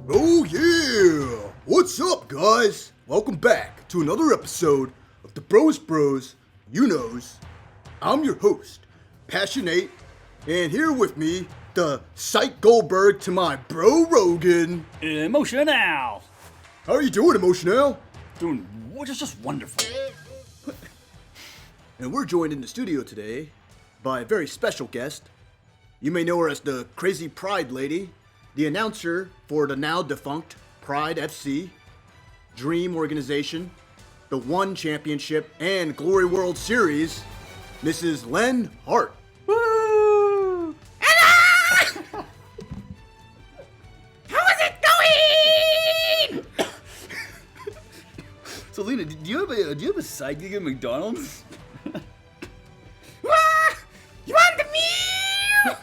Oh yeah! What's up, guys? Welcome back to another episode of the Bro-est Bros You Knows. I'm your host, Passionate, and here with me, the Psych Goldberg to my bro Rogan. Emotional. How are you doing, Emotional? Doing just wonderful. And we're joined in the studio today by a very special guest. You may know her as the Crazy Pride Lady, the announcer for the now defunct Pride FC, Dream Organization, the One Championship, and Glory World Series, Mrs. Len Hart. Woo! Hello! How is it going? So, Lena, do you have a side gig at McDonald's? You want the meal?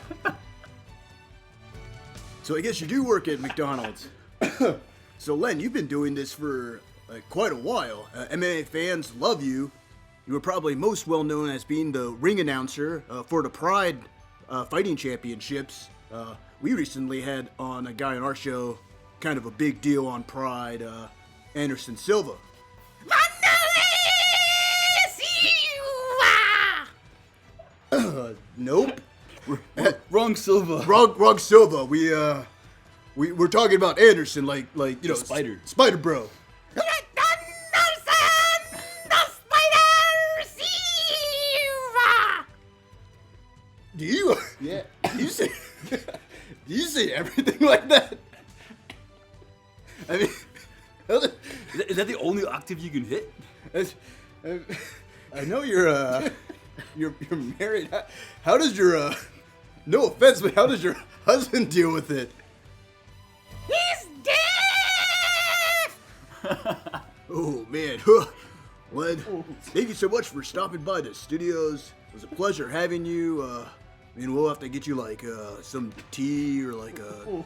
So I guess you do work at McDonald's. So Len, you've been doing this for quite a while. MMA fans love you. You were probably most well known as being the ring announcer for the Pride Fighting Championships. We recently had on a guy on our show, kind of a big deal on Pride, Anderson Silva. Nope. Wrong Silva. Wrong Silva. We're talking about Anderson, like you know, Spider Bro. The Spider Silva! Do you? Yeah. Do you say everything like that? I mean, Is that the only octave you can hit? I know you're married. How does your no offense, but how does your husband deal with it? He's deaf! Oh man, Len, thank you so much for stopping by the studios. It was a pleasure having you. I mean, we'll have to get you like some tea or like a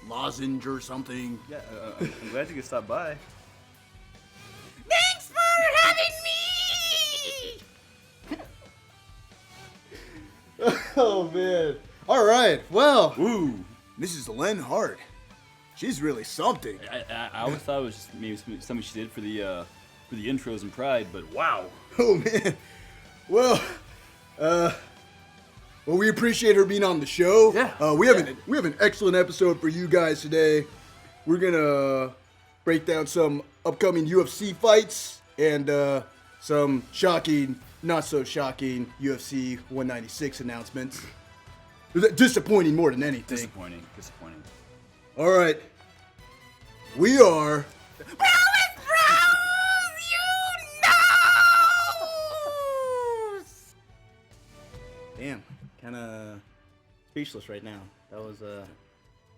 lozenge or something. Yeah, I'm glad you could stop by. Thanks for having me! Oh man. All right. Well, Ooh. Mrs. Len Hart. She's really something. I always thought it was just maybe something she did for the intros and Pride, but wow. Oh man. Well, we appreciate her being on the show. Yeah. We have an excellent episode for you guys today. We're gonna break down some upcoming UFC fights and some shocking, not so shocking UFC 196 announcements. Disappointing more than anything. Disappointing. All right. We are. Bro-est Bros You Knows! Damn. Kind of speechless right now. That was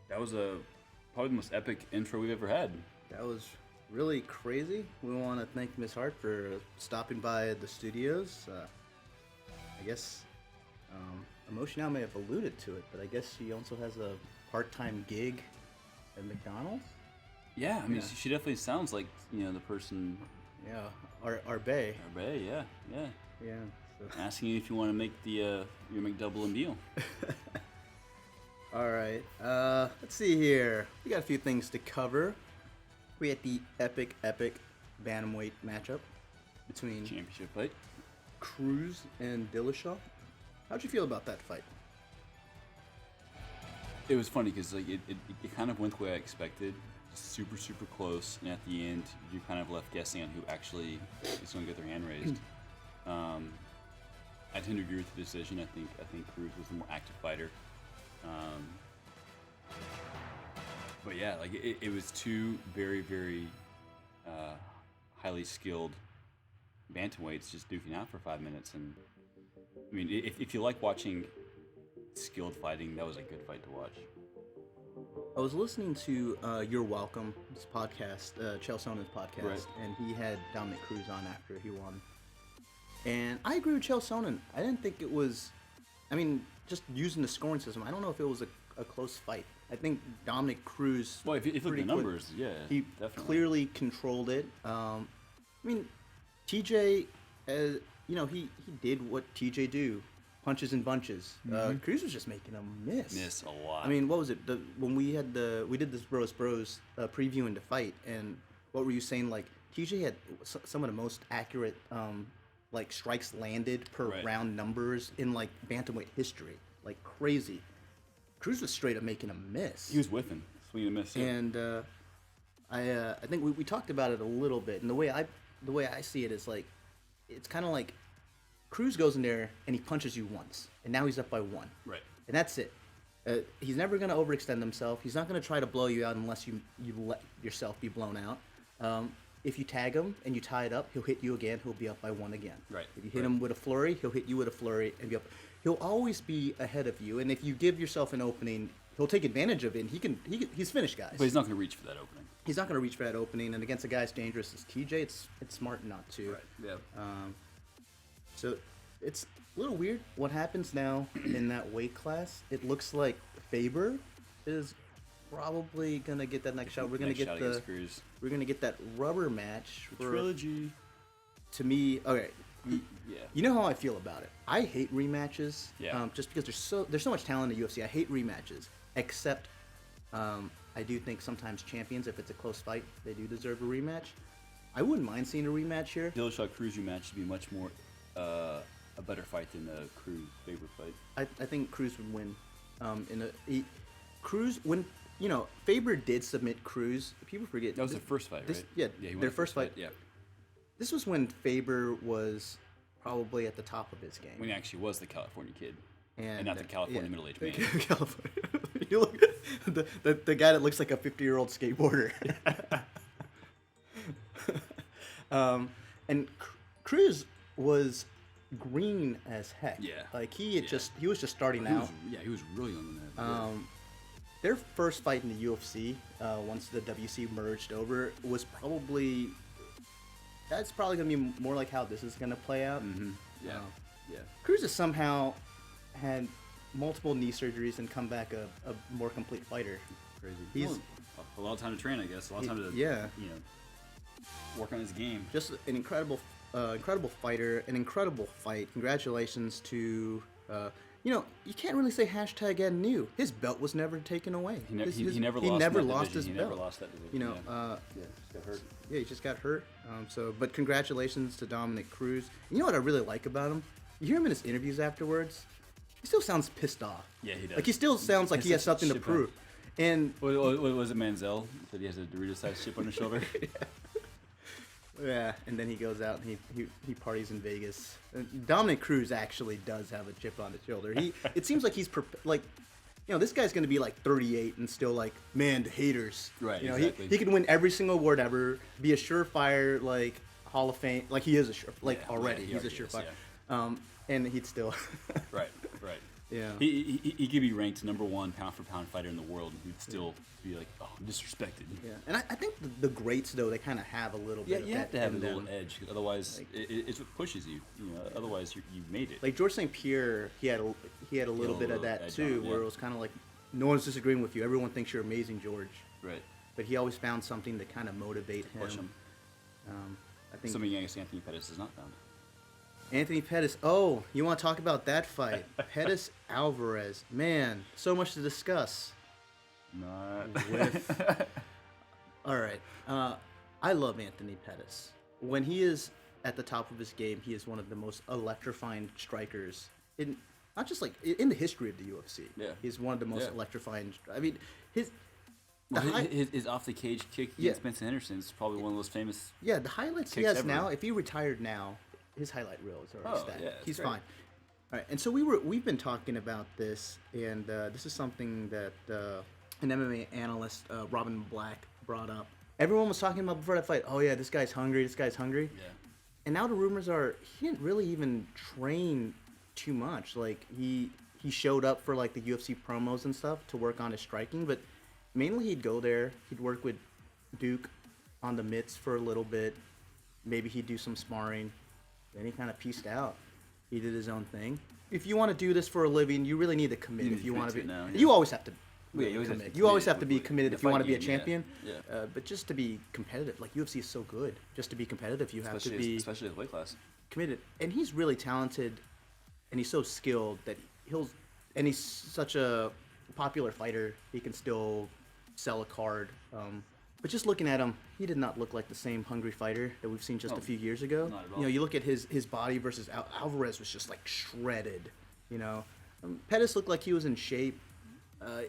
Probably the most epic intro we've ever had. That was really crazy. We want to thank Miss Hart for stopping by the studios. I guess Emotional may have alluded to it, but I guess she also has a part-time gig at McDonald's. Yeah, I mean, Yeah. she definitely sounds like, the person. Yeah, our bae. Yeah. Yeah. So. Asking you if you want to make the your McDouble and deal. All right. Let's see here. We got a few things to cover. We had the epic bantamweight matchup between Championship fight. Cruz and Dillashaw. How'd you feel about that fight? It was funny because it kind of went the way I expected. Super close, and at the end you're kind of left guessing on who actually is going to get their hand raised. I tend to agree with the decision. I think Cruz was the more active fighter. But yeah, like it was two very highly skilled bantamweights just duking out for 5 minutes, and I mean, if you like watching skilled fighting, that was a good fight to watch. I was listening to You're Welcome, this podcast, Chael Sonnen's podcast, Right. and he had Dominic Cruz on after he won. And I agree with Chael Sonnen. I didn't think it was, I mean, just using the scoring system, I don't know if it was a close fight. I think Dominic Cruz. Well, if you look at the numbers, yeah, he definitely. clearly controlled it. I mean, TJ, he did what TJ do, punches and bunches. Cruz was just making him miss. Miss a lot. I mean, what was it? When we did this Bro-est Bros previewing the fight, and what were you saying? Like TJ had some of the most accurate like strikes landed per round numbers in like bantamweight history, like crazy. Cruz was straight up making him miss. He was whiffing, swinging and miss. Yeah. And I think we talked about it a little bit, and the way I see it is like, it's kind of like Cruz goes in there and he punches you once, and now he's up by 1. Right. And that's it. He's never going to overextend himself. He's not going to try to blow you out unless you let yourself be blown out. If you tag him and you tie it up, he'll hit you again. He'll be up by 1 again. Right. If you hit him with a flurry, he'll hit you with a flurry and be up. He'll always be ahead of you. And if you give yourself an opening, he'll take advantage of it. And he's finished guys. But he's not going to reach for that opening. He's not going to reach for that opening. And against a guy as dangerous as TJ, it's smart not to. Right. Yeah. So it's a little weird what happens now in that weight class. It looks like Faber is probably gonna get that next shot. We're gonna get that rubber match. Trilogy. To me, okay. Yeah. You know how I feel about it. I hate rematches. Yeah. Just because there's so much talent in the UFC. I hate rematches. Except, I do think sometimes champions, if it's a close fight, they do deserve a rematch. I wouldn't mind seeing a rematch here. Dillashaw Cruz rematch should be much more a better fight than the Cruz Faber fight. I think Cruz would win. Cruz when Faber did submit Cruz. People forget that was their first fight, right? Yeah, he won their first fight. Yeah. This was when Faber was probably at the top of his game. When he actually was the California kid, and not the California middle-aged man. California. You look the guy that looks like a 50-year-old skateboarder. And Cruz was green as heck. Yeah. Like he was just starting out. He was really young in that. Their first fight in the UFC, once the WC merged over, was probably gonna be more like how this is gonna play out. Mm-hmm. Yeah. Yeah. Cruz has somehow had multiple knee surgeries and come back a more complete fighter. Crazy. He's a lot of time to train, I guess. A lot of time to work on his game. Just an incredible fighter, an incredible fight. Congratulations to, you can't really say # new. His belt was never taken away. He never lost his belt. He never lost that division. Just got hurt. Yeah, he just got hurt. But congratulations to Dominic Cruz. You know what I really like about him? You hear him in his interviews afterwards. He still sounds pissed off. Yeah, he does. Like he still sounds like he has something to prove. And what was it, Manziel? Said he has a Dorito-sized chip on his shoulder. Yeah, and then he goes out and he parties in Vegas. Dominic Cruz actually does have a chip on his shoulder. It seems like he's this guy's going to be like 38 and still like, man, the haters. Right, exactly. He can win every single award ever, be a surefire like Hall of Fame, like he is already. He's a surefire. Yeah. And he'd still Right. Yeah. He could be ranked #1 pound for pound fighter in the world, and he'd still be like, oh, I'm disrespected. Yeah, and I think the greats though, they kind of have a little bit. You have to have a little edge, because otherwise like, it's what pushes you. Otherwise you made it. Like George St. Pierre, he had a little bit of that too, where it was kind of like, no one's disagreeing with you. Everyone thinks you're amazing, George. Right. But he always found something to kind of motivate him. Push him. I think something I guess Anthony Pettis has not found. Anthony Pettis. Oh, you want to talk about that fight? Pettis Alvarez. Man, so much to discuss. Not. All right. I love Anthony Pettis. When he is at the top of his game, he is one of the most electrifying strikers in not just like in the history of the UFC. Yeah. He's one of the most electrifying. I mean, his off the cage kick against Benson Henderson is probably one of the most famous. Yeah, the highlights he has ever. Now. If he retired now, his highlight reel is already stacked. Yeah, he's great. fine. All right, and so we've been talking about this, and this is something that an MMA analyst, Robin Black, brought up. Everyone was talking about before that fight. Oh yeah, this guy's hungry. Yeah. And now the rumors are he didn't really even train too much. Like he showed up for like the UFC promos and stuff to work on his striking, but mainly he'd go there. He'd work with Duke on the mitts for a little bit. Maybe he'd do some sparring. Then he kind of pieced out. He did his own thing. If you want to do this for a living, you really need to commit. If you want to be, now, you always have to. You always have to be committed if you want to be a champion. Yeah. But just to be competitive, like UFC is so good. Just to be competitive, you have to be especially the weight class committed. And he's really talented. and he's so skilled that and he's such a popular fighter. He can still sell a card. But just looking at him, he did not look like the same hungry fighter that we've seen just a few years ago. Not at all. You know, you look at his body versus Alvarez was just like shredded. You know, Pettis looked like he was in shape.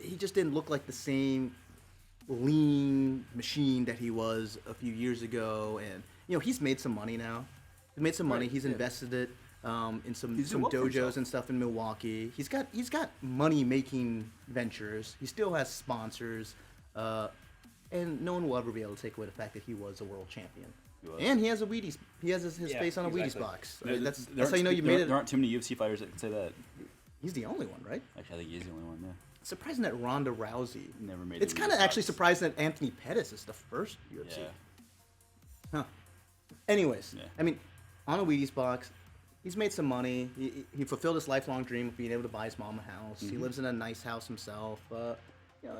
He just didn't look like the same lean machine that he was a few years ago. And you know, he's made some money now. He's made some money. He's invested it in some dojos and stuff in Milwaukee. He's got money making ventures. He still has sponsors. And no one will ever be able to take away the fact that he was a world champion. And he has a Wheaties. He has his face on a Wheaties box. That's how you know you made it. There aren't too many UFC fighters that can say that. He's the only one, right? Actually, I think he's the only one. Yeah. Surprising that Ronda Rousey Never made. It's kind of actually surprising that Anthony Pettis is the first UFC. Yeah. Huh. Anyways, Yeah. I mean, on a Wheaties box, he's made some money. He fulfilled his lifelong dream of being able to buy his mom a house. He lives in a nice house himself. You know,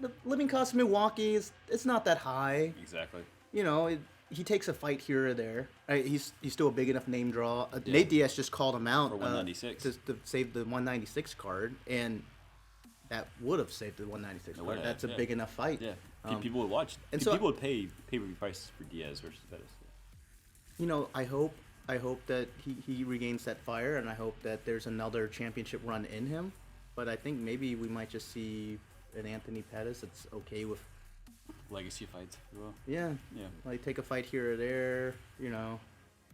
the living cost in Milwaukee it's not that high. Exactly. You know, he takes a fight here or there. He's still a big enough name draw. Nate Diaz just called him out for 196 to save the 196 card, and that would have saved the 196 card. That's a big enough fight. Yeah, people would watch. And people would pay pay-per-view prices for Diaz versus Pettis. You know, I hope that he regains that fire, and I hope that there's another championship run in him. But I think maybe we might just see an Anthony Pettis that's okay with Legacy fights. Well. Yeah. Like take a fight here or there. You know,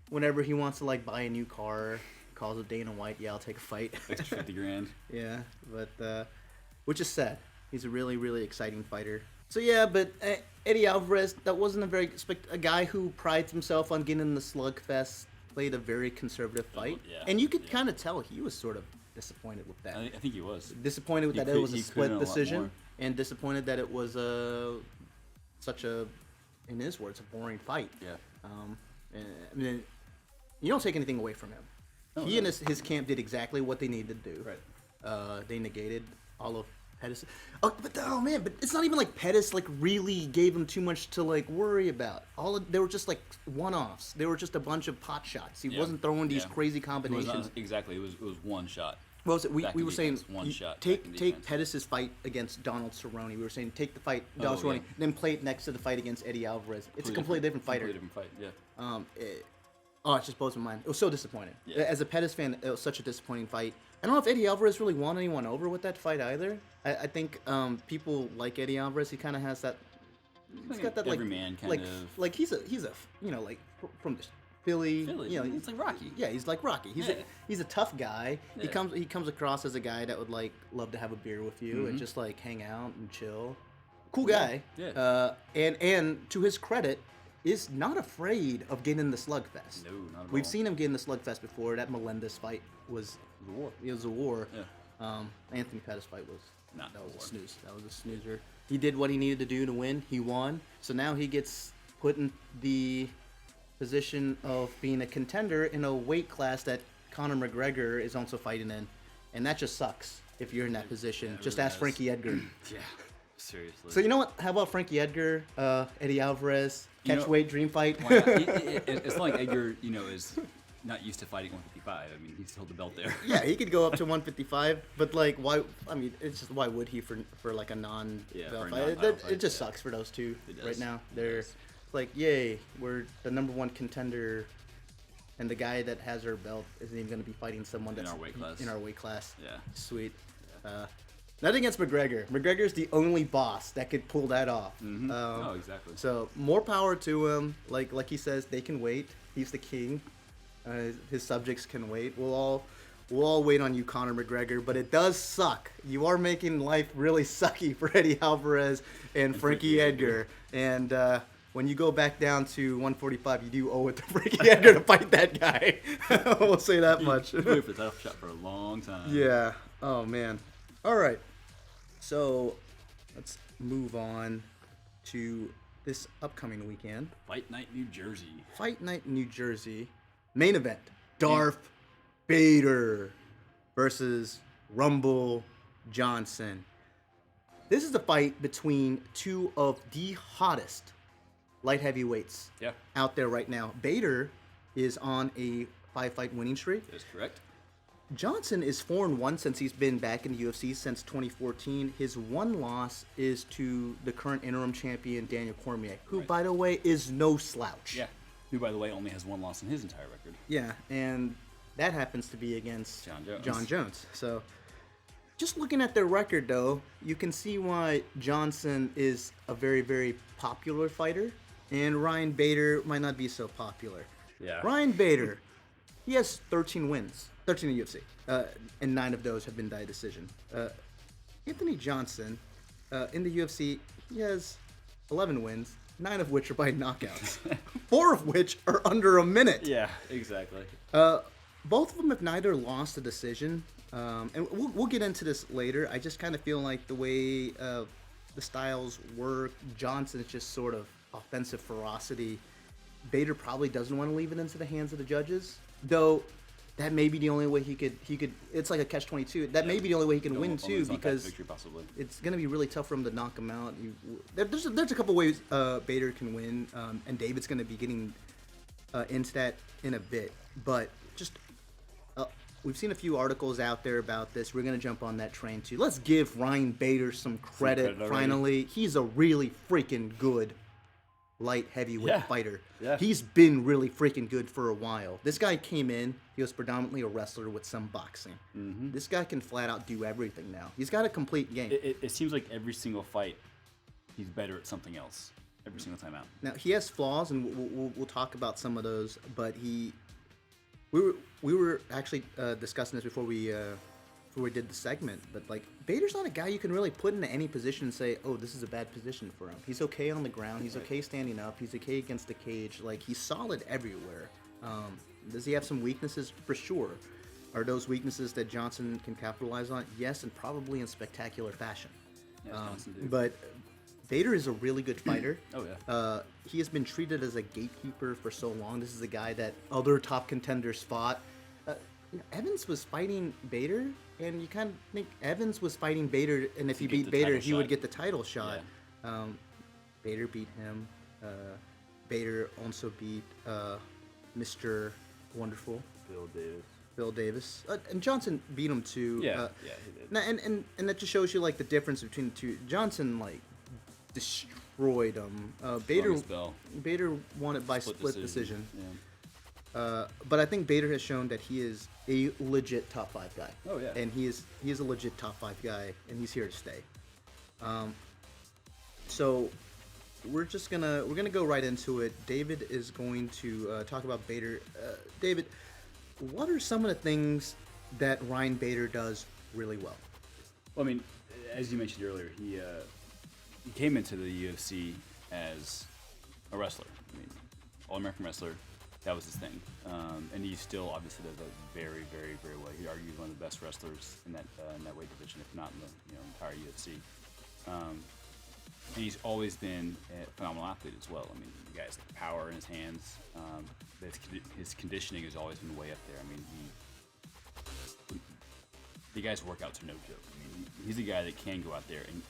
whenever he wants to like buy a new car, calls up Dana White. Yeah, I'll take a fight. Extra 50 grand. Yeah, but which is sad. He's a really, really exciting fighter. So yeah, but Eddie Alvarez, that wasn't a guy who prides himself on getting in the slugfest, played a very conservative fight, and you could kind of tell he was sort of disappointed with that. I think he was disappointed with that it was a split decision, and disappointed that it was such a, in his words, a boring fight. Yeah. And, I mean, you don't take anything away from him. He and his camp did exactly what they needed to do. Right. They negated all of Pettis. But it's not even like Pettis like really gave him too much to like worry about. They were just like one-offs. They were just a bunch of pot shots. He wasn't throwing these crazy combinations. It was one shot. What was it? We were saying one shot. Take Pettis' fight against Donald Cerrone. We were saying take the fight Donald Cerrone, then play it next to the fight against Eddie Alvarez. It's a completely different fighter. Completely different fight. Yeah. It just blows my mind. It was so disappointing. Yeah. As a Pettis fan, it was such a disappointing fight. I don't know if Eddie Alvarez really won anyone over with that fight either. I think people like Eddie Alvarez. He kind of has that. He's got that everyman kind of. Like he's a you know like from the Philly. You know, it's like Rocky. Yeah, he's like Rocky. He's a tough guy. Yeah. He comes across as a guy that would like love to have a beer with you and just like hang out and chill. Cool guy. Yeah. And to his credit, is not afraid of getting in the slugfest. No, not at We've all. seen him get in the slugfest before. That Melendez fight was a war. It was a war. Yeah. Anthony Pettis fight was Not that was a a war. snooze. That was a snoozer. He did what he needed to do to win. He won. So now he gets put in the position of being a contender in a weight class that Conor McGregor is also fighting in, and that just sucks if you're in that position. Just really ask does. Frankie Edgar. Yeah. Seriously. So you know what? How about Frankie Edgar, Eddie Alvarez, catchweight dream fight? It's not like Edgar, is not used to fighting 155. I mean, he's held the belt there. Yeah, he could go up to 155, but like, why? I mean, it's just why would he for like a for a fight? non-title fight, It just sucks for those two It does. right now. It They're does. like, yay, we're the number one contender, and the guy that has our belt isn't even going to be fighting someone that's our weight class. In our weight class. Yeah. Sweet. Nothing against McGregor. McGregor's the only boss that could pull that off. Oh, exactly. So more power to him. Like he says, they can wait. He's the king. His subjects can wait. We'll all wait on you, Conor McGregor. But it does suck. You are making life really sucky for Eddie Alvarez and Frankie Edgar. And when you go back down to 145, you do owe it to Frankie Edgar to fight that guy. We'll say that much. He's waited for the title shot for a long time. Yeah. Oh man. All right. So let's move on to this upcoming weekend. Fight Night New Jersey. Fight Night New Jersey. Main event. Darth Vader versus Rumble Johnson. This is the fight between two of the hottest light heavyweights out there right now. Vader is on a 5-fight winning streak. That is correct. Johnson is 4-1 since he's been back in the UFC since 2014. His one loss is to the current interim champion Daniel Cormier, who, by the way, is no slouch. Yeah. Who, by the way, only has one loss in his entire record. Yeah, and that happens to be against John Jones. So, just looking at their record, though, you can see why Johnson is a very, very popular fighter, and Ryan Bader might not be so popular. Yeah. Ryan Bader, he has 13 wins, 13 in the UFC, and 9 of those have been by decision. Anthony Johnson, in the UFC, he has 11 wins, 9 of which are by knockouts, 4 of which are under a minute. Yeah, exactly. Both of them have neither lost a decision, and we'll get into this later. I just kind of feel like the way the styles work, Johnson is just sort of offensive ferocity. Bader probably doesn't want to leave it into the hands of the judges, though. That may be the only way he could. It's like a catch-22. That may be the only way he can win too, because victory, possibly. It's going to be really tough for him to knock him out. There's a couple ways Bader can win, and David's going to be getting into that in a bit. But just we've seen a few articles out there about this. We're going to jump on that train too. Let's give Ryan Bader some credit. Finally, he's a really freaking good light heavyweight fighter. Yeah. He's been really freaking good for a while. This guy came in, he was predominantly a wrestler with some boxing. Mm-hmm. This guy can flat out do everything now. He's got a complete game. It seems like every single fight, he's better at something else. Every single time out. Now, he has flaws, and we'll talk about some of those, but we were actually discussing this before we did the segment, but like Bader's not a guy you can really put into any position and say, oh, this is a bad position for him. He's okay on the ground. He's okay standing up. He's okay against the cage. Like, he's solid everywhere. Does he have some weaknesses? For sure. Are those weaknesses that Johnson can capitalize on? Yes, and probably in spectacular fashion. Yeah, but Bader is a really good fighter. Oh, yeah. He has been treated as a gatekeeper for so long. This is a guy that other top contenders fought. Evans was fighting Bader, and you kind of think Evans was fighting Bader, and if he beat Bader, he would get the title shot. Yeah. Bader beat him. Bader also beat Mr. Wonderful. Bill Davis. And Johnson beat him too. Yeah, he did. And that just shows you like the difference between the two. Johnson like destroyed him. Bader won it by split decision. Yeah. But I think Bader has shown that he is a legit top 5 guy. Oh yeah. And he is a legit top 5 guy, and he's here to stay. So we're gonna go right into it. David is going to talk about Bader. David, what are some of the things that Ryan Bader does really well? Well, I mean, as you mentioned earlier, he came into the UFC as a wrestler. I mean, All-American wrestler. That was his thing, and he still obviously does that very, very, very well. He argues one of the best wrestlers in that weight division, if not in the entire UFC. And he's always been a phenomenal athlete as well. I mean, the guy's power in his hands. His conditioning has always been way up there. I mean, the guy's workouts are no joke. I mean, he's a guy that can go out there and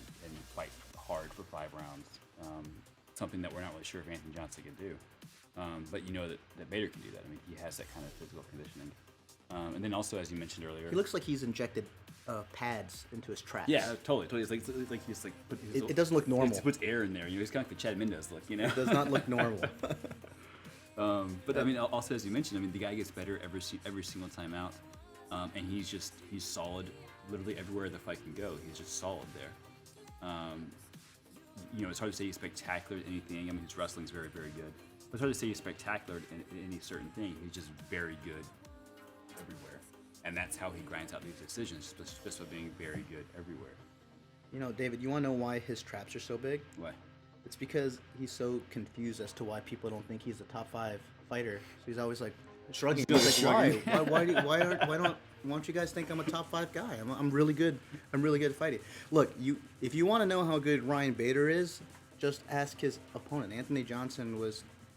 fight hard for 5 rounds. Something that we're not really sure if Anthony Johnson can do. But you know that Bader can do that. I mean, he has that kind of physical conditioning. And then also, as you mentioned earlier, he looks like he's injected pads into his traps. Yeah, totally. It's like he's like. It doesn't look normal. He puts air in there. He's kind of like the Chad Mendes look. It does not look normal. But I mean, also as you mentioned, I mean, the guy gets better every single time out, and he's solid. Literally everywhere the fight can go, he's just solid there. It's hard to say he's spectacular at anything. I mean, his wrestling's very, very good. But it's hard to say he's spectacular in any certain thing. He's just very good everywhere. And that's how he grinds out these decisions, just by being very good everywhere. David, you want to know why his traps are so big? Why? It's because he's so confused as to why people don't think he's a top 5 fighter. So he's always like shrugging. He's like, why don't you guys think I'm a top 5 guy? I'm really good. I'm really good at fighting. Look, if you want to know how good Ryan Bader is, just ask his opponent. Anthony Johnson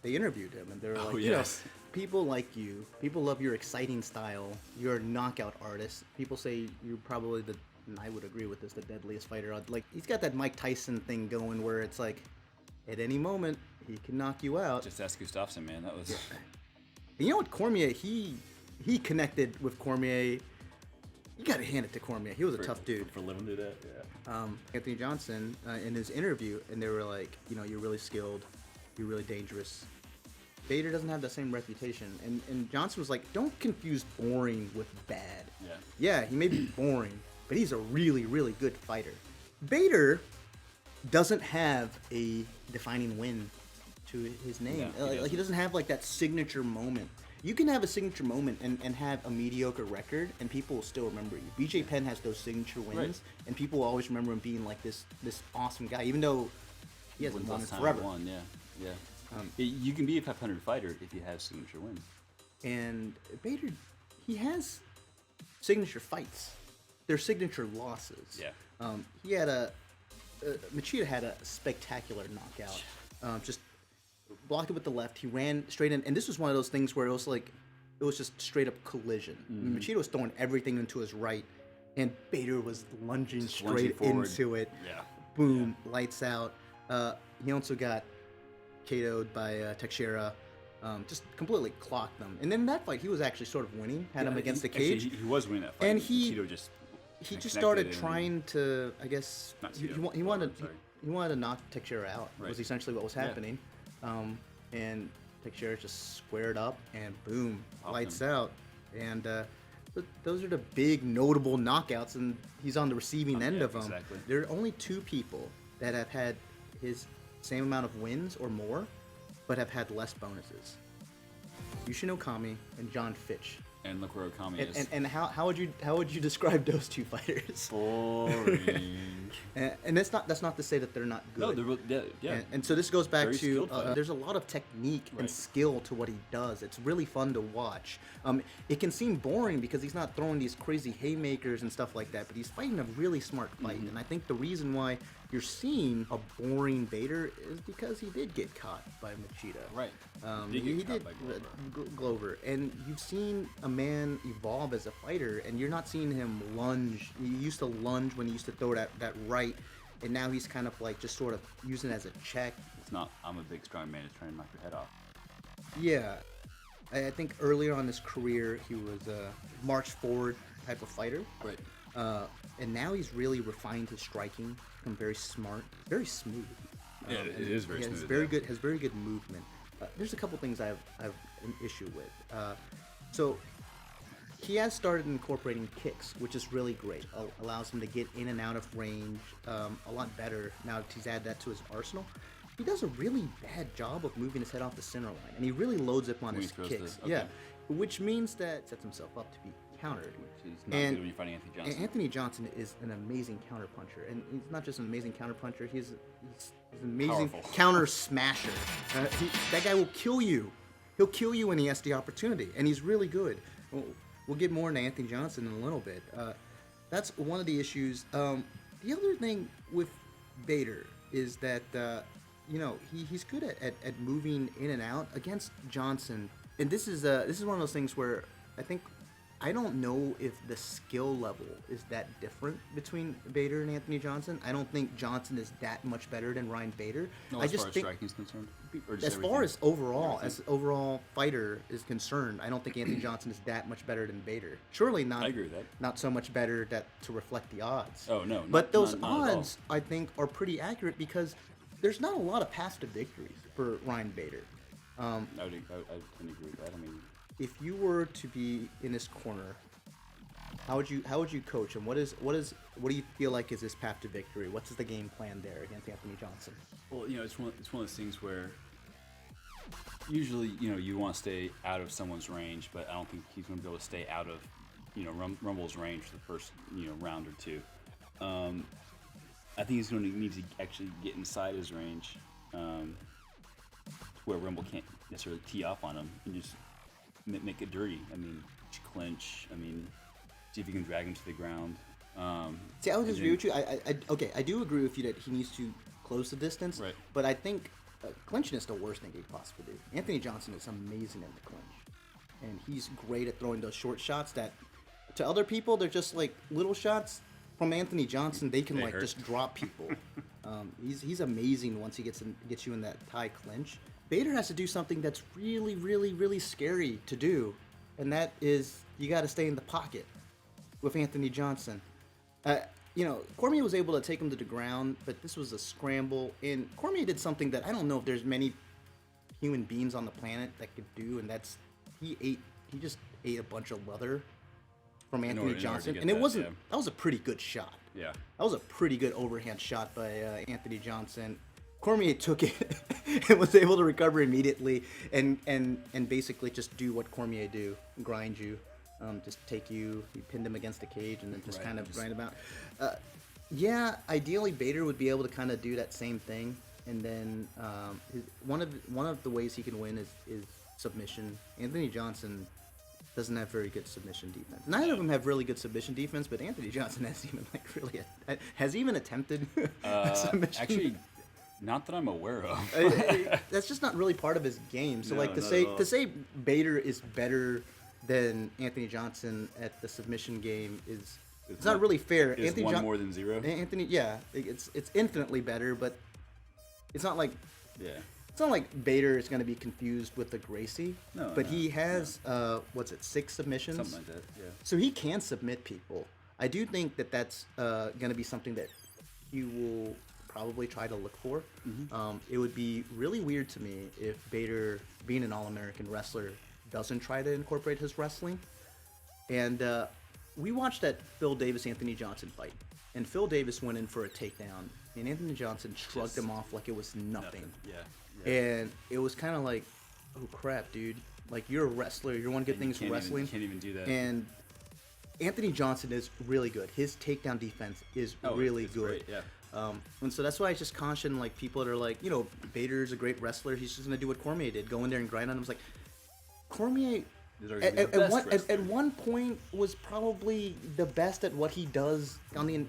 they interviewed him, and they were like, yes. People like you. People love your exciting style. You're a knockout artist. People say you're probably and I would agree with this, the deadliest fighter. Like, he's got that Mike Tyson thing going where it's like, at any moment, he can knock you out. Just ask Gustafsson, man. That was... And you know what, Cormier, he connected with Cormier You gotta hand it to Cormier. He was a tough dude. For living to that, yeah. Anthony Johnson, in his interview, and they were like, you're really skilled, you're really dangerous. Bader doesn't have that same reputation, and Johnson was like, don't confuse boring with bad. Yeah, he may be boring, but he's a really, really good fighter. Bader doesn't have a defining win to his name. Yeah, he doesn't have like that signature moment. You can have a signature moment and have a mediocre record, and people will still remember you. BJ Penn has those signature wins, and people will always remember him being like this awesome guy, even though he hasn't won forever. You can be a 500 fighter if you have signature wins. And Bader, he has signature fights. They're signature losses. Yeah. He had Machida had a spectacular knockout. Just blocked it with the left. He ran straight in, and this was one of those things where it was just straight up collision. Mm-hmm. Machida was throwing everything into his right, and Bader was lunging straight into it. Yeah. Boom, lights out. He also got KO'd by Teixeira. Just completely clocked them. And then in that fight, he was actually sort of winning. Had him against the cage. Actually, he was winning that fight. And he just started trying to, I guess, he wanted to knock Teixeira out. Right. Was essentially what was happening. And Teixeira just squared up and boom, lights out. And those are the big notable knockouts, and he's on the receiving end of them. Exactly. There are only two people that have had his same amount of wins or more, but have had less bonuses. Yushin Okami and John Fitch. And look where Okami is. And how would you describe those two fighters? Boring. and that's not to say that they're not good. No, yeah. And so this goes back Very to skilled there's a lot of technique and Right. skill to what he does. It's really fun to watch. It can seem boring because he's not throwing these crazy haymakers and stuff like that, but he's fighting a really smart fight. Mm-hmm. And I think the reason why you're seeing a boring Bader is because he did get caught by Machida. Right. He get caught did by Glover. And you've seen a man evolve as a fighter, and you're not seeing him lunge. He used to lunge when he used to throw that right, and now he's kind of like just sort of using it as a check. It's not, I'm a big strong man who's trying to knock your head off. Yeah. I think earlier on in his career, he was a march forward type of fighter. Right. And now he's really refined his striking, become very smart, very smooth. Yeah, it is very smooth. Has very good movement. There's a couple things I have an issue with. So he has started incorporating kicks, which is really great. Allows him to get in and out of range a lot better now that he's added that to his arsenal. He does a really bad job of moving his head off the center line, and he really loads up on his kicks. Yeah, which means that sets himself up to be countered. Which is not good when you're fighting Anthony Johnson. Anthony Johnson is an amazing counterpuncher, and he's not just an amazing counterpuncher. He's an amazing Powerful. counter smasher. That guy will kill you. He'll kill you when he has the opportunity, and he's really good. We'll get more into Anthony Johnson in a little bit. That's one of the issues. The other thing with Bader is that he's good at moving in and out against Johnson, and this is one of those things where I don't know if the skill level is that different between Bader and Anthony Johnson. I don't think Johnson is that much better than Ryan Bader. No, I as just far as think, striking is concerned? Or just as everything? far as overall fighter is concerned, I don't think Anthony Johnson is that much better than Bader. Surely not. I agree with that. Not so much better to reflect the odds. Oh, no. But those not at all. odds, I think, are pretty accurate because there's not a lot of paths to victories for Ryan Bader. I tend to agree with that. I mean, if you were to be in this corner, how would you coach him? What do you feel like is his path to victory? What's the game plan there against Anthony Johnson? well, it's one of those things where usually, you want to stay out of someone's range, but I don't think he's going to be able to stay out of, Rumble's range for the first, round or two. I think he's going to need to actually get inside his range, where Rumble can't necessarily tee off on him and just make it dirty. I mean, clinch. I mean, see if you can drag him to the ground. See, I would disagree with you. I do agree with you that he needs to close the distance. Right. But I think clinching is the worst thing he could possibly do. Anthony Johnson is amazing in the clinch, and he's great at throwing those short shots that, to other people, they're just like little shots. From Anthony Johnson, they can hurt. just drop people. He's amazing once he gets you in that tie clinch. Bader has to do something that's really, really, really scary to do, and that is you got to stay in the pocket. with Anthony Johnson. Cormier was able to take him to the ground, but this was a scramble. And Cormier did something that I don't know if there's many human beings on the planet that could do, and that's he just ate a bunch of leather from Anthony Johnson, and it wasn't. Yeah. That was a pretty good shot. Yeah, that was a pretty good overhand shot by Anthony Johnson. Cormier took it and was able to recover immediately, and basically just do what Cormier do, grind you. Just take you, pinned him against the cage, and then just kind of grind him out. Ideally Bader would be able to kind of do that same thing, and then one of the ways he can win is submission. Anthony Johnson doesn't have very good submission defense. Neither of them have really good submission defense, but Anthony Johnson has even attempted submission. Actually, not that I'm aware of. That's just not really part of his game. So to say Bader is better than Anthony Johnson at the submission game is it's not really fair. Is Anthony more than zero? Anthony, it's infinitely better, but it's not like it's not like Bader is going to be confused with the Gracie. But he has 6 submissions? Something like that. Yeah. So he can submit people. I do think that that's going to be something that he will probably try to look for. Mm-hmm. It would be really weird to me if Bader, being an All-American wrestler, doesn't try to incorporate his wrestling. And we watched that Phil Davis-Anthony Johnson fight, and Phil Davis went in for a takedown, and Anthony Johnson shrugged him off like it was nothing. Yeah. And it was kind of like, oh crap, dude! Like, you're a wrestler. You're one good thing is wrestling. Can't even do that. And Anthony Johnson is really good. His takedown defense is really good. Great, yeah. And so that's why I just caution like people that are like, Bader's a great wrestler. He's just gonna do what Cormier did, go in there and grind on him. It's like Cormier at one point was probably the best at what he does on the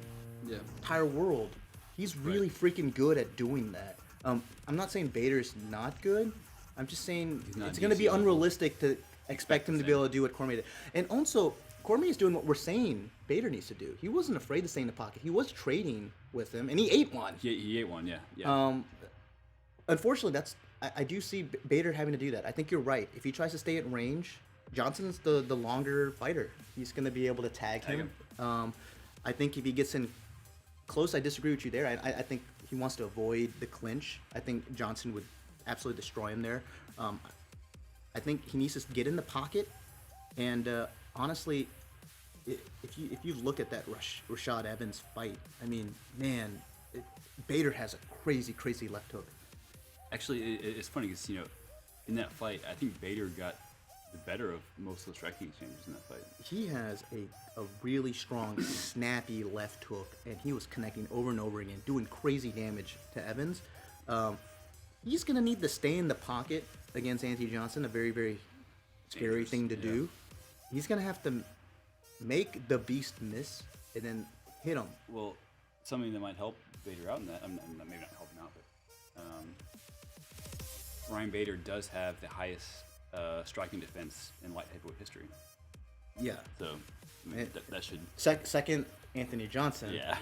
entire world. He's really freaking good at doing that. I'm not saying Bader's not good. I'm just saying it's going to be unrealistic to expect him to be able to do what Cormier did. And also, Cormier is doing what we're saying Bader needs to do. He wasn't afraid to stay in the pocket. He was trading with him, and he ate one. He ate one, yeah. Unfortunately, I do see Bader having to do that. I think you're right. If he tries to stay at range, Johnson's the longer fighter. He's going to be able to tag him. I think if he gets in close, I disagree with you there. I think he wants to avoid the clinch. I think Johnson would absolutely destroy him there. I think he needs to get in the pocket. And honestly, if you look at that Rashad Evans fight, I mean, man, Bader has a crazy left hook. Actually, it's funny because, in that fight, I think Bader got the better of most of the striking exchanges in that fight. He has a really strong, snappy left hook, and he was connecting over and over again, doing crazy damage to Evans. He's going to need to stay in the pocket against Anthony Johnson, a very, very scary thing to do. He's going to have to make the beast miss and then hit him. Well, something that might help Bader out in that, maybe not help him out, but Ryan Bader does have the highest striking defense in light heavyweight history. Yeah. So that should second Anthony Johnson. Yeah.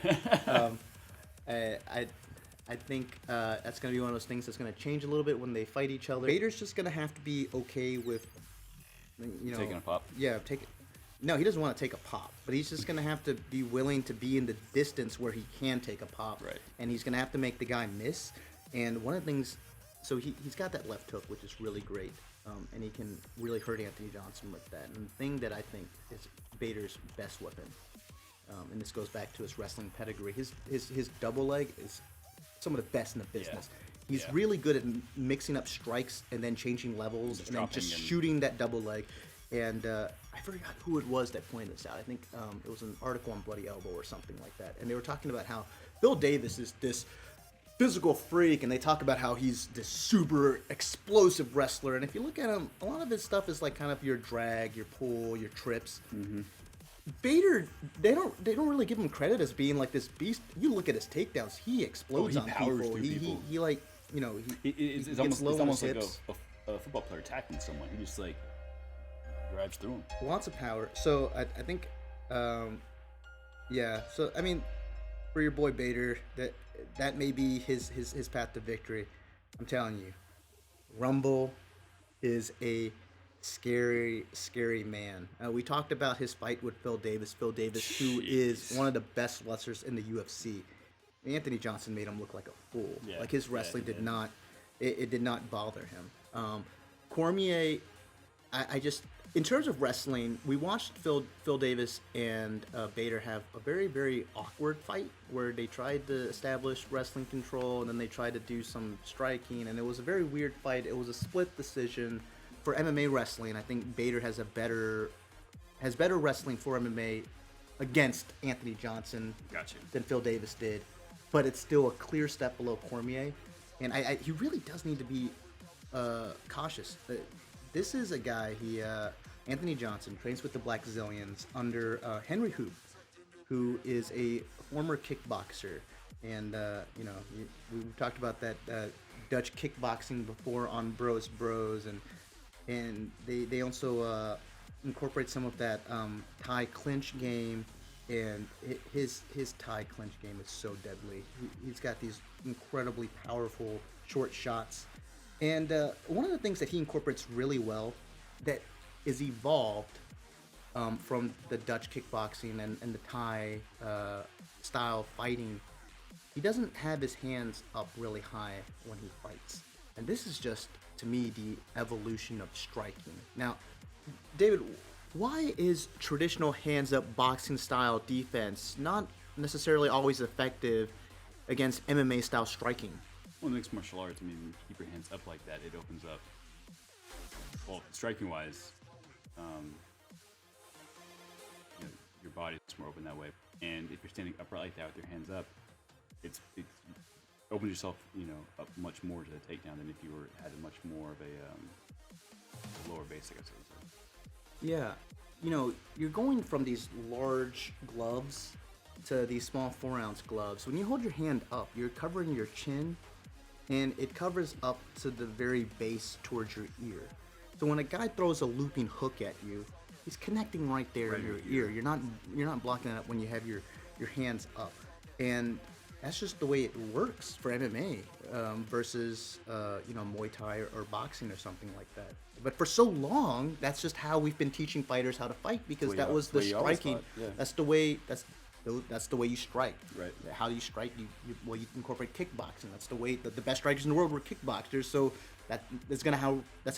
I think that's going to be one of those things that's going to change a little bit when they fight each other. Bader's just going to have to be okay with, taking a pop. Yeah, No, he doesn't want to take a pop, but he's just going to have to be willing to be in the distance where he can take a pop. Right. And he's going to have to make the guy miss. And one of the things, so he's got that left hook, which is really great. And he can really hurt Anthony Johnson with that. And the thing that I think is Bader's best weapon, and this goes back to his wrestling pedigree, his double leg is some of the best in the business. Yeah. He's really good at mixing up strikes and then changing levels and then just shooting that double leg. And I forgot who it was that pointed this out. I think it was an article on Bloody Elbow or something like that. And they were talking about how Bill Davis is this physical freak, and they talk about how he's this super explosive wrestler. And if you look at him, a lot of his stuff is like kind of your drag, your pull, your trips. Mm-hmm. Bader, they don't really give him credit as being like this beast. You look at his takedowns; he explodes on people. He like it's almost like a football player attacking someone. He just like grabs through him. Lots of power. So I think, So I mean, for your boy Bader, that may be his path to victory. I'm telling you, Rumble is a scary, scary man. We talked about his fight with Phil Davis. Phil Davis, who is one of the best wrestlers in the UFC. Anthony Johnson made him look like a fool. Yeah, Like his wrestling he did not, it did not bother him. Cormier, I just, in terms of wrestling, we watched Phil Davis and Bader have a very, very awkward fight where they tried to establish wrestling control and then they tried to do some striking, and it was a very weird fight. It was a split decision for MMA wrestling. I think Bader has better wrestling for MMA against Anthony Johnson Gotcha. than Phil Davis did, but it's still a clear step below Cormier, and he really does need to be cautious. This is a guy, Anthony Johnson, trains with the Black Zillions under Henry Hoop, who is a former kickboxer. And, we talked about that Dutch kickboxing before on Bro-est Bros, and they also incorporate some of that Thai clinch game, and his Thai clinch game is so deadly. He's got these incredibly powerful short shots. And one of the things that he incorporates really well that is evolved from the Dutch kickboxing and the Thai style fighting, he doesn't have his hands up really high when he fights. And this is just, to me, the evolution of striking. Now, David, why is traditional hands-up boxing style defense not necessarily always effective against MMA style striking? Well, in mixed martial arts, I mean, when you keep your hands up like that, it opens up. Well, striking-wise, your body's more open that way. And if you're standing upright like that with your hands up, it's opens yourself, up much more to the takedown than if you had a much more of a lower base, I guess I would say. Yeah, you're going from these large gloves to these small 4-ounce gloves. When you hold your hand up, you're covering your chin, and it covers up to the very base towards your ear. So when a guy throws a looping hook at you, he's connecting right there in your ear. You're not blocking it up when you have your hands up, and that's just the way it works for MMA versus Muay Thai or boxing or something like that. But for so long, that's just how we've been teaching fighters how to fight, because that was the striking. That's the way. That's the way you strike. Right. How do you strike? You incorporate kickboxing. That's the way. The best strikers in the world were kickboxers. So that's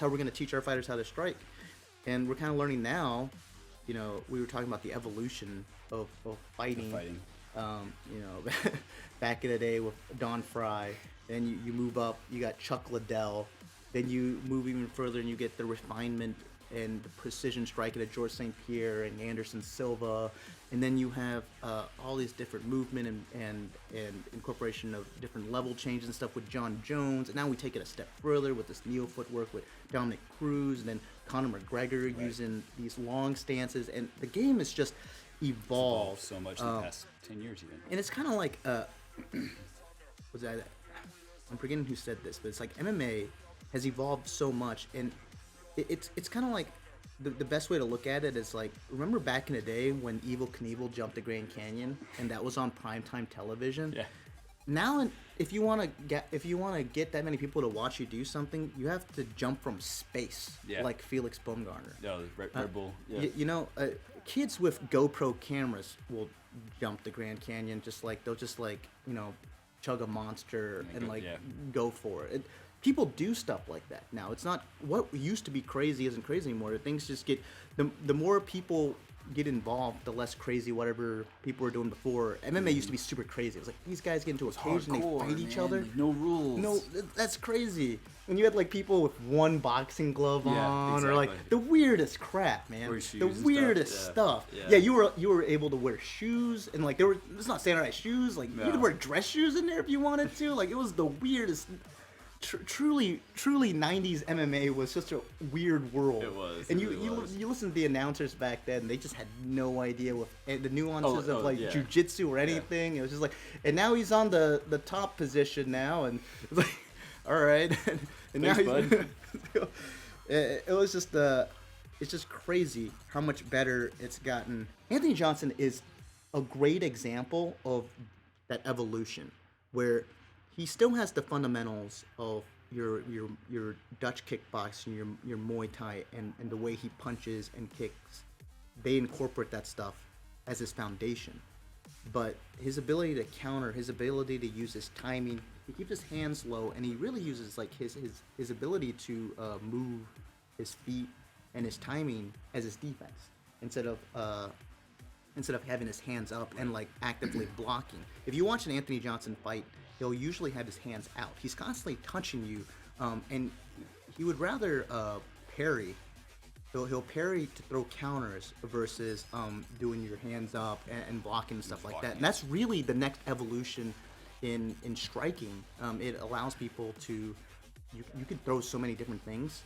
how we're gonna teach our fighters how to strike. And we're kind of learning now. We were talking about the evolution of fighting. Back in the day with Don Fry. Then you move up. You got Chuck Liddell. Then you move even further and you get the refinement and the precision striking of George St. Pierre and Anderson Silva. And then you have all these different movement and incorporation of different level changes and stuff with John Jones. And now we take it a step further with this neo footwork with Dominic Cruz, and then Conor McGregor using these long stances. And the game is just evolved so much in the past 10 years even. And it's kind of like, was that? I'm forgetting who said this, but it's like MMA has evolved so much, and it's kind of like the best way to look at it is like, remember back in the day when Evel Knievel jumped the Grand Canyon and that was on primetime television? Yeah. Now, if you want to get that many people to watch you do something, you have to jump from space, like Felix Baumgartner. Yeah, Red Bull. Yeah. Kids with GoPro cameras will jump the Grand Canyon they'll chug a monster and go for it. People do stuff like that now. It's not what used to be crazy isn't crazy anymore. Things just get the more people get involved, the less crazy whatever people were doing before. MMA used to be super crazy. It was like these guys get into a cage and they fight each other. No rules. No, that's crazy. And you had like people with one boxing glove on, or like the weirdest crap, man. The weirdest stuff. Yeah, you were able to wear shoes, and like it's not standardized shoes. Like you could wear dress shoes in there if you wanted to. Like it was the weirdest. Truly 90s MMA was just a weird world. It was. And you listen to the announcers back then, they just had no idea what the nuances of jiu-jitsu or anything. It was just like, and now he's on the top position now, and it's like, all right. And thanks, now bud. It was just it's just crazy how much better it's gotten. Anthony Johnson is a great example of that evolution, where he still has the fundamentals of your Dutch kickboxing, your Muay Thai, and the way he punches and kicks, they incorporate that stuff as his foundation. But his ability to counter, his ability to use his timing, he keeps his hands low, and he really uses like his ability to move his feet and his timing as his defense instead of having his hands up and like actively blocking. If you watch an Anthony Johnson fight, he'll usually have his hands out. He's constantly touching you, and he would rather parry. He'll parry to throw counters versus doing your hands up and blocking and stuff like that. And that's really the next evolution in striking. It allows people to you can throw so many different things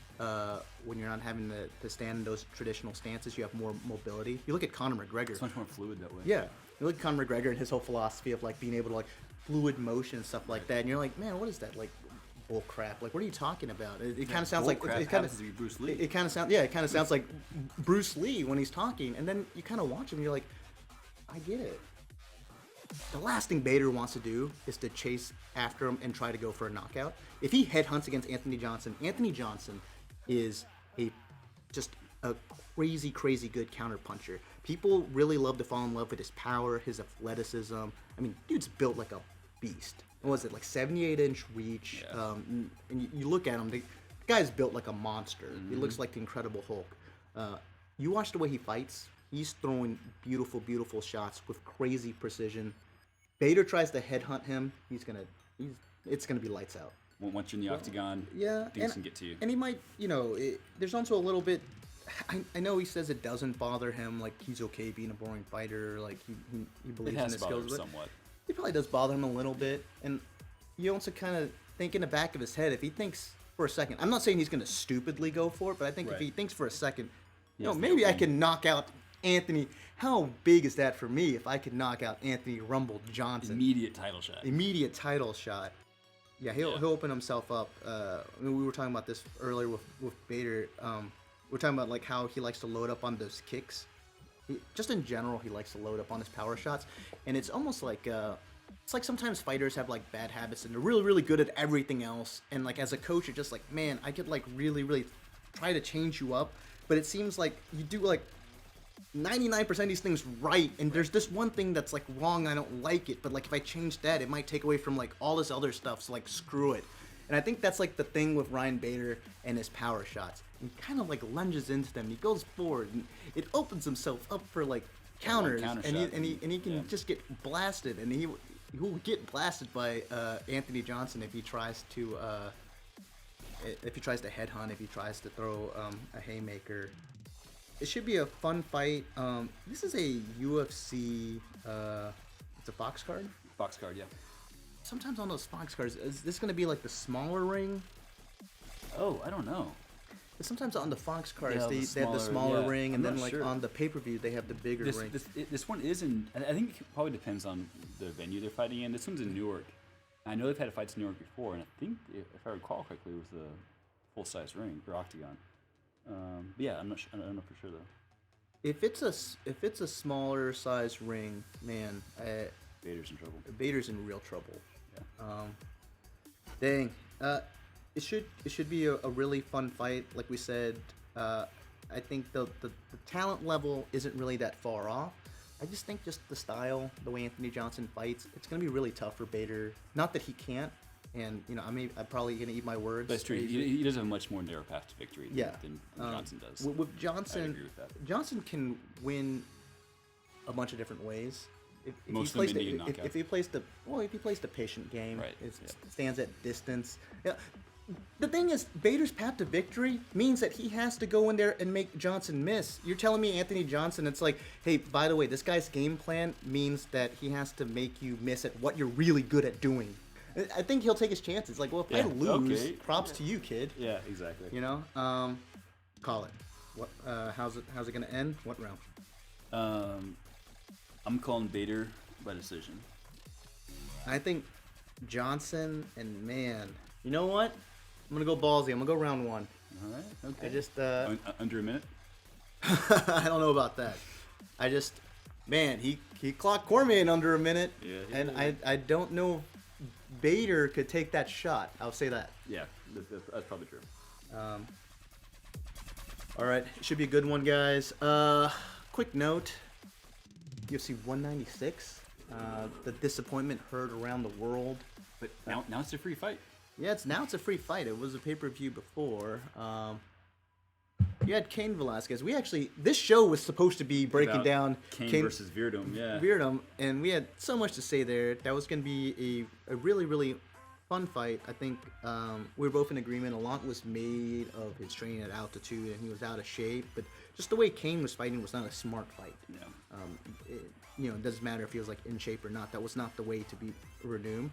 when you're not having to stand in those traditional stances. You have more mobility. You look at Conor McGregor. It's much more fluid that way. Yeah, you look at Conor McGregor and his whole philosophy of like being able to like fluid motion and stuff like that, and you're like, man, what is that like? Bull crap! Like, what are you talking about? It kind of sounds like it kind of to be Bruce Lee. It kind of sounds it kind of sounds like Bruce Lee when he's talking, and then you kind of watch him, and you're like, I get it. The last thing Bader wants to do is to chase after him and try to go for a knockout. If he headhunts against Anthony Johnson is just a crazy good counter puncher. People really love to fall in love with his power, his athleticism. I mean, dude's built like a beast. What was it, like 78-inch reach? Yeah. And you look at him, the guy's built like a monster. He looks like the Incredible Hulk. You watch the way he fights, he's throwing beautiful shots with crazy precision. Bader tries to headhunt him, it's gonna be lights out. Once you're in the octagon, Yeah, things can get to you. And he might, there's also a little bit. I know he says it doesn't bother him, like he's okay being a boring fighter, like he believes in his skills, but somewhat. it probably does bother him a little bit. And you also kind of think in the back of his head, if he thinks for a second, I'm not saying he's going to stupidly go for it, but I think if he thinks for a second, maybe I can knock out Anthony. How big is that for me if I could knock out Anthony Rumble Johnson? Immediate title shot. Yeah, he'll open himself up. We were talking about this earlier with Bader. We're talking about like how he likes to load up on those kicks. Just in general, he likes to load up on his power shots, and it's almost like it's like sometimes fighters have like bad habits and they're really good at everything else, and like as a coach, you're just like, man, I could like really try to change you up, but it seems like you do like 99% of these things right, and there's this one thing that's like wrong. I don't like it, but like if I change that, it might take away from like all this other stuff. So like screw it. And I think that's like the thing with Ryan Bader and his power shots. He kind of like lunges into them. And he goes forward, and it opens himself up for like counters, and he can just get blasted, and he will get blasted by Anthony Johnson if he tries to headhunt, if he tries to throw a haymaker. It should be a fun fight. This is a UFC. It's a Fox card. Box card, yeah. Sometimes on those Fox cards, is this going to be like the smaller ring? Oh, I don't know. Sometimes on the Fox cards, Yeah, they have the smaller ring, and then like on the pay-per-view, they have the bigger ring. This one is in. I think it probably depends on the venue they're fighting in. This one's in Newark. I know they've had fights in Newark before, and I think, if I recall correctly, it was the full-size ring or octagon. But yeah, I'm not. I don't know for sure though. If it's a smaller size ring, man, Bader's in trouble. Bader's in real trouble. Yeah. Dang. It should be a really fun fight. Like we said, I think the talent level isn't really that far off. I just think just the style, the way Anthony Johnson fights, it's gonna be really tough for Bader. Not that he can't, and I'm probably gonna eat my words. That's true. He does have a much more narrow path to victory than Johnson does. With Johnson, I agree with that. Johnson can win a bunch of different ways. Most of them ending in knockout. If he plays the patient game, Right, stands at distance. Yeah. The thing is, Bader's path to victory means that he has to go in there and make Johnson miss. You're telling me Anthony Johnson, it's like, hey, by the way, this guy's game plan means that he has to make you miss at what you're really good at doing. I think he'll take his chances. Like, well, if I lose, props to you, kid. Yeah, exactly. Call it. What? How's it gonna end? What round? I'm calling Bader by decision. I think Johnson, and man, you know what? I'm gonna go ballsy. I'm gonna go round one. All right. Okay. I just under a minute. I don't know about that. He clocked Cormier in under a minute, Yeah, and I don't know if Bader could take that shot. I'll say that. Yeah. That's probably true. All right, should be a good one, guys. Quick note: UFC 196. The disappointment heard around the world. But now it's a free fight. Yeah, it's a free fight. It was a pay-per-view before. You had Cain Velasquez. This show was supposed to be breaking About down Cain versus Verdum, yeah. Verdum, and we had so much to say there. That was going to be a really, really fun fight. I think we were both in agreement. A lot was made of his training at altitude, and he was out of shape. But just the way Cain was fighting was not a smart fight. Yeah. It doesn't matter if he was like in shape or not. That was not the way to beat Verdum.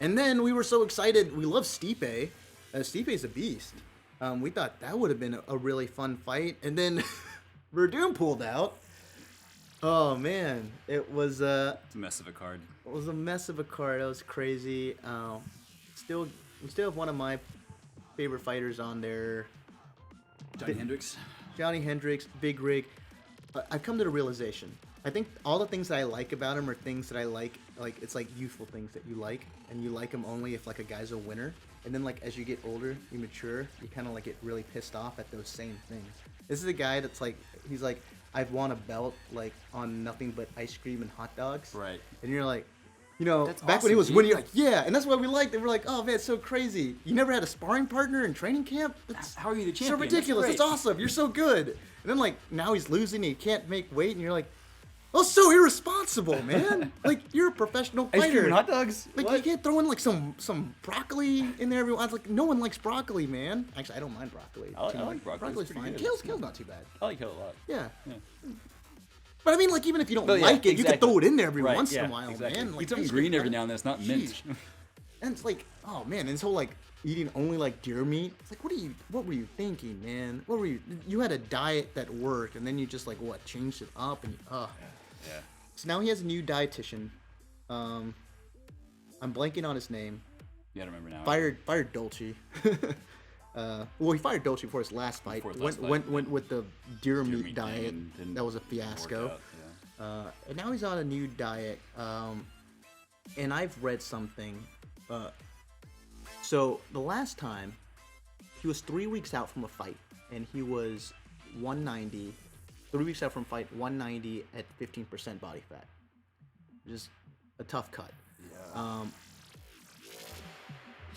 And then we were so excited. We love Stipe. Stipe's a beast. We thought that would have been a really fun fight. And then Verdum pulled out. Oh, man. It was... It's a mess of a card. It was a mess of a card. That was crazy. We still have one of my favorite fighters on there. Johny Hendricks. Johny Hendricks, Big Rigg. I've come to the realization. I think all the things that I like about him are things that I like it's like youthful things that you like, and you like them only if like a guy's a winner. And then like as you get older, you mature, you kind of like get really pissed off at those same things. This is a guy that's like, he's like, I've won a belt like on nothing but ice cream and hot dogs. Right. And you're like, That's back when he awesome, was dude. winning, you're like, yeah, and that's what we liked. And we're like, oh man, it's so crazy. You never had a sparring partner in training camp? That's How are you the so champion? ridiculous. That's It's great. awesome. You're so good. And then like now he's losing and he can't make weight, and you're like, oh, so irresponsible, man. Like you're a professional fighter. Ice cream and hot dogs? Like you can't throw in like some broccoli in there. Everyone's like, no one likes broccoli, man. Actually, I don't mind broccoli. I like too much. broccoli. It's Broccoli's pretty fine. good. Kale's not too bad. I like kale a lot. Yeah. Yeah. But I mean, like even if you don't But, yeah, like it, you can exactly. throw it in there every Right, once yeah, in a while, exactly. man. Like, Eat something ice green cream, every now and then. It's not mint. Sheesh. And it's like, oh man, and this whole like eating only like deer meat. It's like, what were you thinking, man? You had a diet that worked, and then you just like changed it up, and Yeah. So now he has a new dietitian. I'm blanking on his name. Yeah, I don't remember now. Fired Dolce. Well, he fired Dolce before his last fight. Before his last fight, Went with the deer meat meat diet. thing didn't That was a work fiasco. out, yeah. And now he's on a new diet. And I've read something. So the last time, he was 3 weeks out from a fight, and he was 190. 3 weeks out from fight, 190 at 15% body fat. Just a tough cut. Yeah.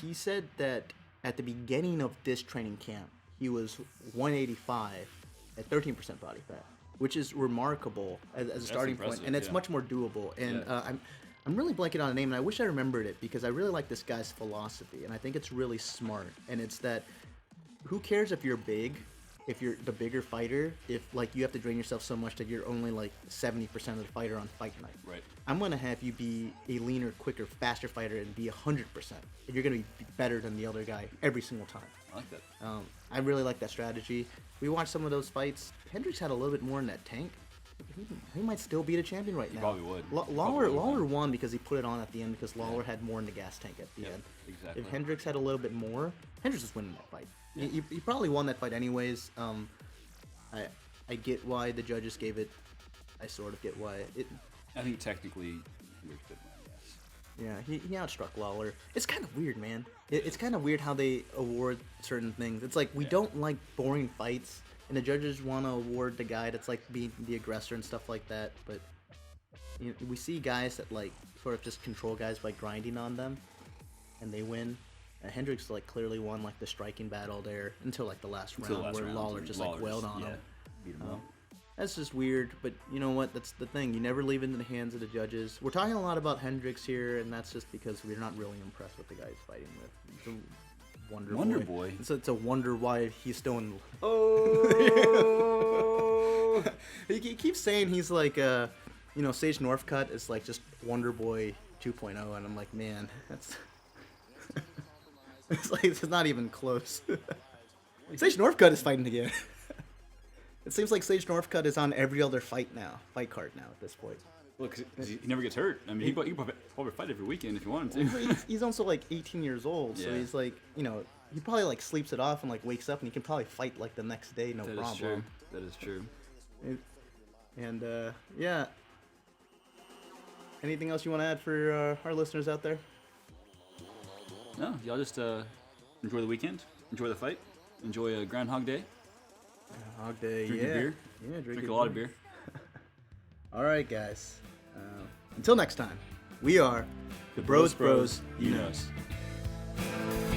He said that at the beginning of this training camp, he was 185 at 13% body fat, which is remarkable as a starting point, impressive, and it's yeah. much more doable. And Yeah. I'm really blanking on a name, and I wish I remembered it because I really like this guy's philosophy, and I think it's really smart. And it's that who cares if you're big, if you're the bigger fighter, if like you have to drain yourself so much that you're only like 70% of the fighter on fight night. Right. I'm gonna have you be a leaner, quicker, faster fighter and be 100%. If you're gonna be better than the other guy every single time. I like that. I really like that strategy. We watched some of those fights. Hendricks had a little bit more in that tank. He might still be the champion right now. probably would. Lawler won because he put it on at the end because Lawler had more in the gas tank at the end. exactly. If Hendricks had a little bit more, Hendricks was winning that fight. He probably won that fight anyways. I get why the judges gave it. I sort of get why it. I think technically, Hendricks did win, yes. Yeah, he outstruck Lawler. It's kind of weird, man. It's kind of weird how they award certain things. It's like we don't like boring fights, and the judges want to award the guy that's like being the aggressor and stuff like that. But we see guys that like sort of just control guys by grinding on them, and they win. Hendricks like clearly won like the striking battle there until like the last round where Lawler just like wailed on him. Beat him up. That's just weird, but you know what? That's the thing. You never leave it in the hands of the judges. We're talking a lot about Hendricks here, and that's just because we're not really impressed with the guy he's fighting with. It's a Wonderboy. It's a wonder why he's still in. Oh! He keeps saying he's like, Sage Northcutt is like just Wonderboy 2.0, and I'm like, man, that's. It's not even close. Sage Northcutt is fighting again. It seems like Sage Northcutt is on every other fight card now at this point. Well, 'cause he never gets hurt. I mean, he could probably fight every weekend if he wanted to. He's also like 18 years old, so Yeah. he's like, he probably like sleeps it off and like wakes up and he can probably fight like the next day, no That problem. is true. That is true. And yeah. Anything else you want to add for our listeners out there? No, y'all just enjoy the weekend. Enjoy the fight. Enjoy a Groundhog Day. Hog day, Drink yeah. your beer. Yeah, Drink a lot of beer. All right, guys. Until next time, we are The Bro-est Bros You Knows. Knows.